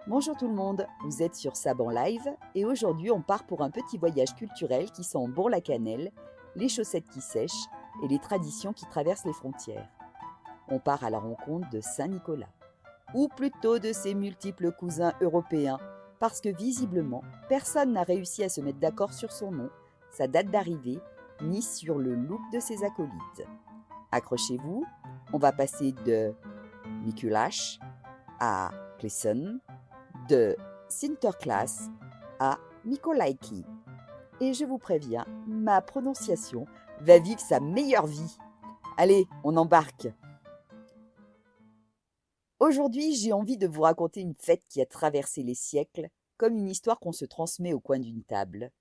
Bonjour tout le monde, vous êtes sur Saban Live et aujourd'hui on part pour un petit voyage culturel qui sent bon la cannelle, les chaussettes qui sèchent et les traditions qui traversent les frontières. On part à la rencontre de Saint-Nicolas, ou plutôt de ses multiples cousins européens, parce que visiblement personne n'a réussi à se mettre d'accord sur son nom, sa date d'arrivée, ni sur le look de ses acolytes. Accrochez-vous, on va passer de Mikuláš à Klesson, de Sinterklaas à Mikołajki. Et je vous préviens, ma prononciation va vivre sa meilleure vie. Allez, on embarque. Aujourd'hui, j'ai envie de vous raconter une fête qui a traversé les siècles, comme une histoire qu'on se transmet au coin d'une table.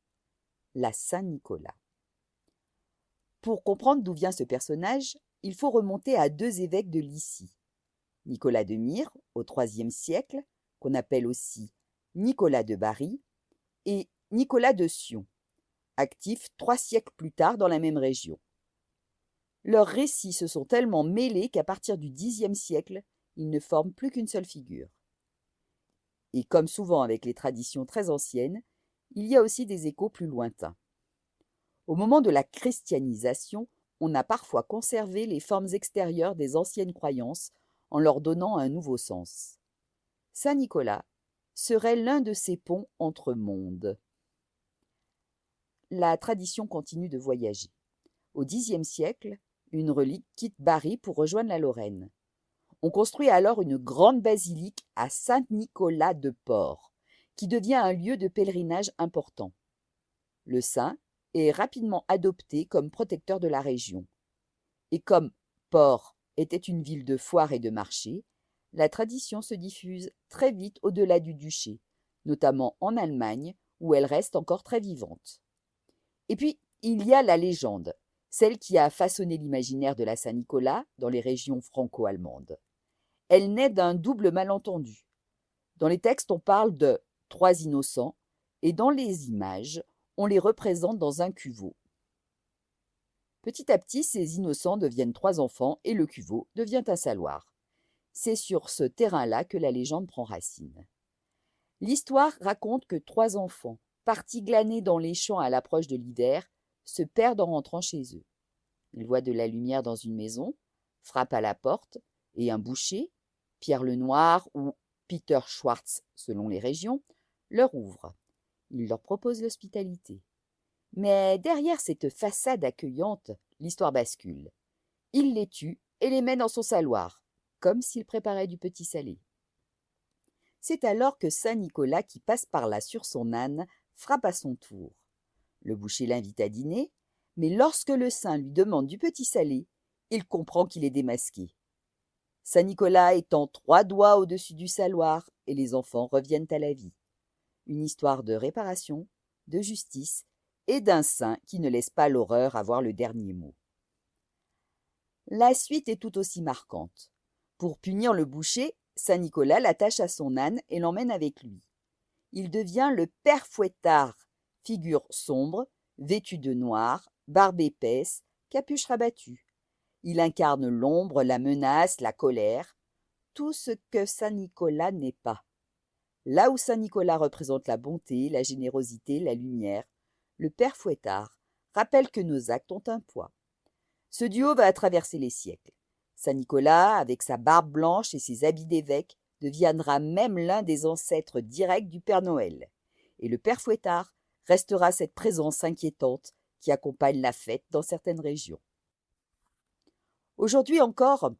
La Saint-Nicolas. Pour comprendre d'où vient ce personnage, il faut remonter à deux évêques de Lycie. Nicolas de Myre, au IIIe siècle, qu'on appelle aussi Nicolas de Bari, et Nicolas de Sion, actif 3 siècles plus tard dans la même région. Leurs récits se sont tellement mêlés qu'à partir du Xe siècle, ils ne forment plus qu'une seule figure. Et comme souvent avec les traditions très anciennes, il y a aussi des échos plus lointains. Au moment de la christianisation, on a parfois conservé les formes extérieures des anciennes croyances en leur donnant un nouveau sens. Saint Nicolas serait l'un de ces ponts entre mondes. La tradition continue de voyager. Au Xe siècle, une relique quitte Bari pour rejoindre la Lorraine. On construit alors une grande basilique à Saint-Nicolas de Port, qui devient un lieu de pèlerinage important. Le saint est rapidement adopté comme protecteur de la région. Et comme Port était une ville de foire et de marché, la tradition se diffuse très vite au-delà du duché, notamment en Allemagne, où elle reste encore très vivante. Et puis, il y a la légende, celle qui a façonné l'imaginaire de la Saint-Nicolas dans les régions franco-allemandes. Elle naît d'un double malentendu. Dans les textes, on parle de 3 innocents, et dans les images, on les représente dans un cuveau. Petit à petit, ces innocents deviennent 3 enfants et le cuveau devient un saloir. C'est sur ce terrain-là que la légende prend racine. L'histoire raconte que 3 enfants, partis glaner dans les champs à l'approche de l'hiver, se perdent en rentrant chez eux. Ils voient de la lumière dans une maison, frappent à la porte, et un boucher, Pierre le Noir ou Peter Schwartz selon les régions, leur ouvre. Il leur propose l'hospitalité. Mais derrière cette façade accueillante, l'histoire bascule. Il les tue et les met dans son saloir, comme s'il préparait du petit salé. C'est alors que Saint Nicolas, qui passe par là sur son âne, frappe à son tour. Le boucher l'invite à dîner, mais lorsque le saint lui demande du petit salé, il comprend qu'il est démasqué. Saint Nicolas étend 3 doigts au-dessus du saloir et les enfants reviennent à la vie. Une histoire de réparation, de justice et d'un saint qui ne laisse pas l'horreur avoir le dernier mot. La suite est tout aussi marquante. Pour punir le boucher, Saint Nicolas l'attache à son âne et l'emmène avec lui. Il devient le père Fouettard, figure sombre, vêtu de noir, barbe épaisse, capuche rabattue. Il incarne l'ombre, la menace, la colère, tout ce que Saint Nicolas n'est pas. Là où Saint Nicolas représente la bonté, la générosité, la lumière, le père Fouettard rappelle que nos actes ont un poids. Ce duo va traverser les siècles. Saint Nicolas, avec sa barbe blanche et ses habits d'évêque, deviendra même l'un des ancêtres directs du Père Noël. Et le père Fouettard restera cette présence inquiétante qui accompagne la fête dans certaines régions. Aujourd'hui encore,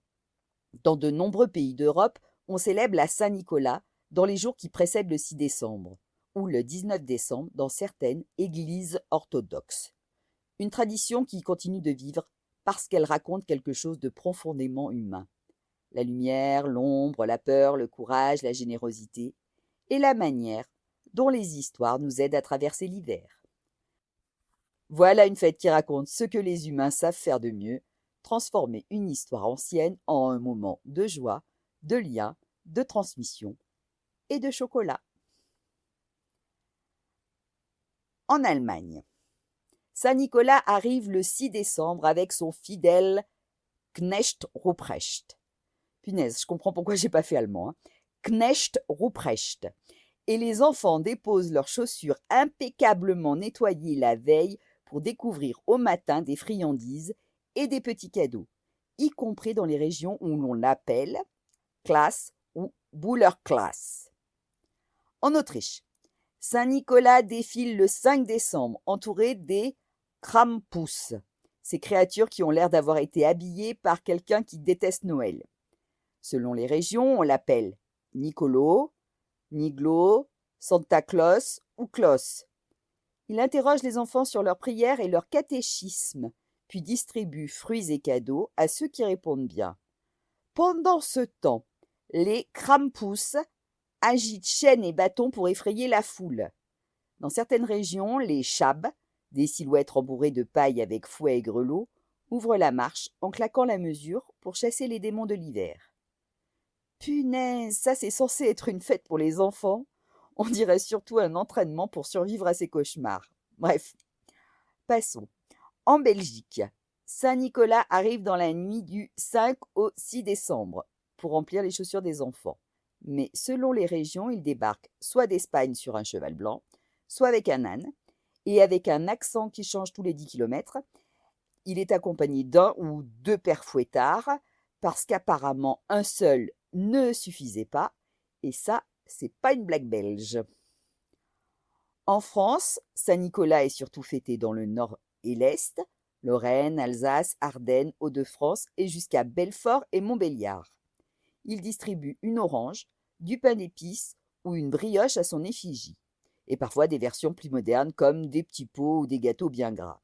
dans de nombreux pays d'Europe, on célèbre la Saint-Nicolas dans les jours qui précèdent le 6 décembre ou le 19 décembre dans certaines églises orthodoxes. Une tradition qui continue de vivre parce qu'elle raconte quelque chose de profondément humain. La lumière, l'ombre, la peur, le courage, la générosité et la manière dont les histoires nous aident à traverser l'hiver. Voilà une fête qui raconte ce que les humains savent faire de mieux, transformer une histoire ancienne en un moment de joie, de lien, de transmission et de chocolat. En Allemagne, Saint Nicolas arrive le 6 décembre avec son fidèle Knecht Ruprecht. Punaise, je comprends pourquoi j'ai pas fait allemand. Knecht Ruprecht. Et les enfants déposent leurs chaussures impeccablement nettoyées la veille pour découvrir au matin des friandises et des petits cadeaux, y compris dans les régions où l'on l'appelle Klaas ou Boullerklaas. En Autriche, Saint-Nicolas défile le 5 décembre, entouré des Krampus, ces créatures qui ont l'air d'avoir été habillées par quelqu'un qui déteste Noël. Selon les régions, on l'appelle Nicolo, Niglo, Santa Claus ou Klaus. Il interroge les enfants sur leurs prières et leur catéchisme, puis distribue fruits et cadeaux à ceux qui répondent bien. Pendant ce temps, les Krampus agitent chaînes et bâtons pour effrayer la foule. Dans certaines régions, les Chab, des silhouettes rembourrées de paille avec fouet et grelots, ouvrent la marche en claquant la mesure pour chasser les démons de l'hiver. Punaise, ça c'est censé être une fête pour les enfants. On dirait surtout un entraînement pour survivre à ces cauchemars. Bref, passons. En Belgique, Saint-Nicolas arrive dans la nuit du 5 au 6 décembre pour remplir les chaussures des enfants. Mais selon les régions, il débarque soit d'Espagne sur un cheval blanc, soit avec un âne, et avec un accent qui change tous les 10 kilomètres. Il est accompagné d'un ou deux pères fouettards, parce qu'apparemment un seul ne suffisait pas, et ça, c'est pas une blague belge. En France, Saint-Nicolas est surtout fêté dans le nord et l'est, Lorraine, Alsace, Ardennes, Hauts-de-France et jusqu'à Belfort et Montbéliard. Il distribue une orange, du pain d'épices ou une brioche à son effigie, et parfois des versions plus modernes comme des petits pots ou des gâteaux bien gras.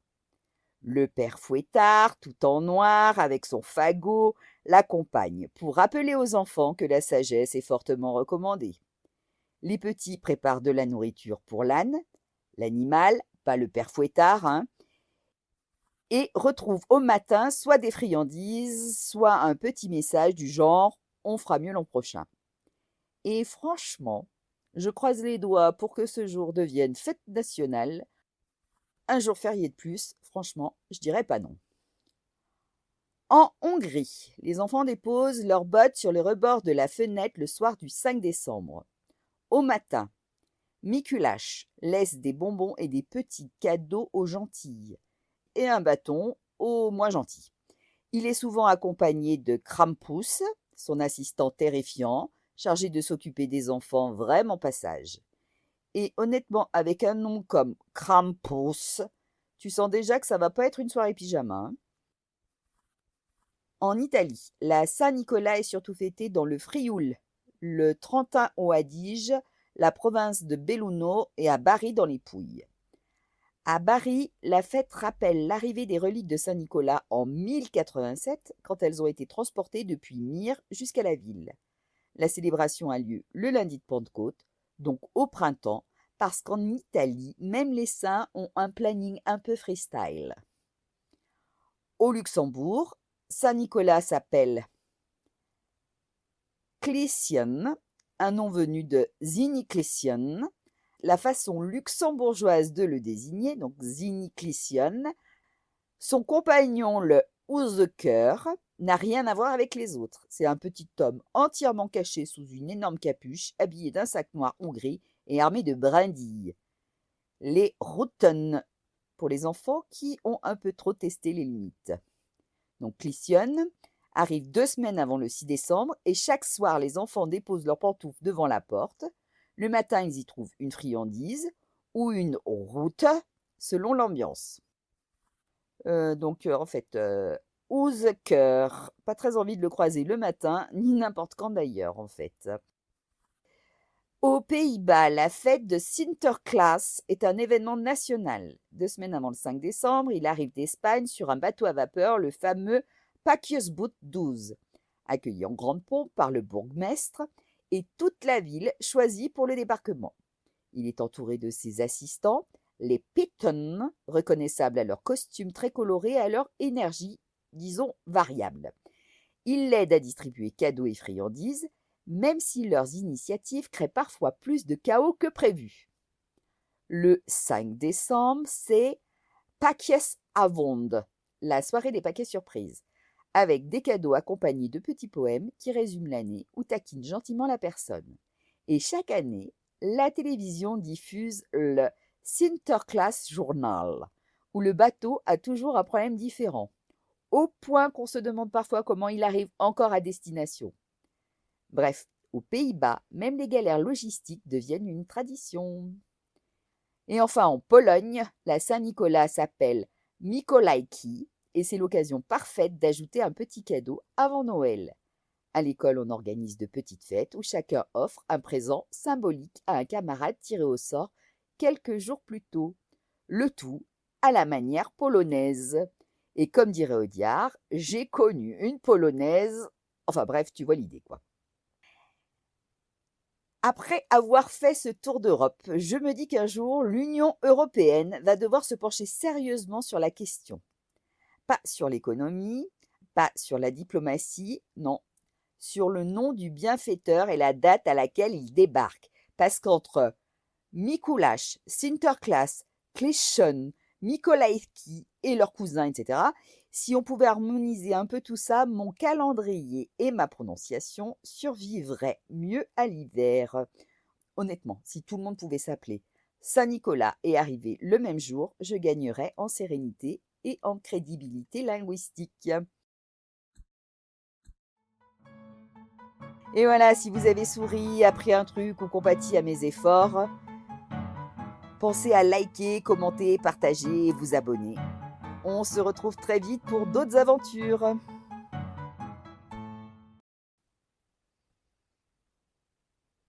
Le père fouettard, tout en noir, avec son fagot, l'accompagne pour rappeler aux enfants que la sagesse est fortement recommandée. Les petits préparent de la nourriture pour l'âne, l'animal, pas le père fouettard, et retrouvent au matin soit des friandises, soit un petit message du genre « on fera mieux l'an prochain ». Et franchement, je croise les doigts pour que ce jour devienne fête nationale. Un jour férié de plus, franchement, je dirais pas non. En Hongrie, les enfants déposent leurs bottes sur les rebords de la fenêtre le soir du 5 décembre. Au matin, Mikuláš laisse des bonbons et des petits cadeaux aux gentilles et un bâton aux moins gentils. Il est souvent accompagné de Krampus, son assistant terrifiant, chargé de s'occuper des enfants vraiment pas sages. Et honnêtement, avec un nom comme Krampus, tu sens déjà que ça va pas être une soirée pyjama. En Italie, la Saint-Nicolas est surtout fêtée dans le Frioul, le Trentin au Adige, la province de Belluno et à Bari dans les Pouilles. À Bari, la fête rappelle l'arrivée des reliques de Saint-Nicolas en 1087 quand elles ont été transportées depuis Myre jusqu'à la ville. La célébration a lieu le lundi de Pentecôte, donc au printemps, parce qu'en Italie, même les saints ont un planning un peu freestyle. Au Luxembourg, Saint-Nicolas s'appelle Klieschen, un nom venu de Zinnikleschen, la façon luxembourgeoise de le désigner, donc Zinnikleschen. Son compagnon, le Houzeker, n'a rien à voir avec les autres. C'est un petit homme entièrement caché sous une énorme capuche, habillé d'un sac noir ou gris et armé de brindilles. Les Routen, pour les enfants qui ont un peu trop testé les limites. Donc Klieschen arrive 2 semaines avant le 6 décembre et chaque soir, les enfants déposent leurs pantoufles devant la porte. Le matin, ils y trouvent une friandise ou une route, selon l'ambiance. En fait, Houzeker, pas très envie de le croiser le matin, ni n'importe quand d'ailleurs, en fait. Aux Pays-Bas, la fête de Sinterklaas est un événement national. 2 semaines avant le 5 décembre, il arrive d'Espagne sur un bateau à vapeur, le fameux Pakjesboot 12, accueilli en grande pompe par le bourgmestre et toute la ville choisie pour le débarquement. Il est entouré de ses assistants, les Pitten, reconnaissables à leur costume très coloré et à leur énergie, disons, variable. Ils l'aident à distribuer cadeaux et friandises, même si leurs initiatives créent parfois plus de chaos que prévu. Le 5 décembre, c'est Pakjesavond, la soirée des paquets surprises. avec des cadeaux accompagnés de petits poèmes qui résument l'année ou taquinent gentiment la personne. Et chaque année, la télévision diffuse le Sinterklaas Journal, où le bateau a toujours un problème différent, au point qu'on se demande parfois comment il arrive encore à destination. Bref, aux Pays-Bas, même les galères logistiques deviennent une tradition. Et enfin, en Pologne, la Saint-Nicolas s'appelle Mikołajki et c'est l'occasion parfaite d'ajouter un petit cadeau avant Noël. À l'école, on organise de petites fêtes où chacun offre un présent symbolique à un camarade tiré au sort quelques jours plus tôt. Le tout à la manière polonaise. Et comme dirait Audiard, j'ai connu une polonaise. Enfin bref, tu vois l'idée, quoi. Après avoir fait ce tour d'Europe, je me dis qu'un jour, l'Union européenne va devoir se pencher sérieusement sur la question. Pas sur l'économie, pas sur la diplomatie, non, sur le nom du bienfaiteur et la date à laquelle il débarque. Parce qu'entre Mikuláš, Sinterklaas, Kleshon, Mikołajki et leurs cousins, etc., si on pouvait harmoniser un peu tout ça, mon calendrier et ma prononciation survivraient mieux à l'hiver. Honnêtement, si tout le monde pouvait s'appeler Saint-Nicolas et arriver le même jour, je gagnerais en sérénité et en crédibilité linguistique. Et voilà, si vous avez souri, appris un truc ou compati à mes efforts, pensez à liker, commenter, partager et vous abonner. On se retrouve très vite pour d'autres aventures.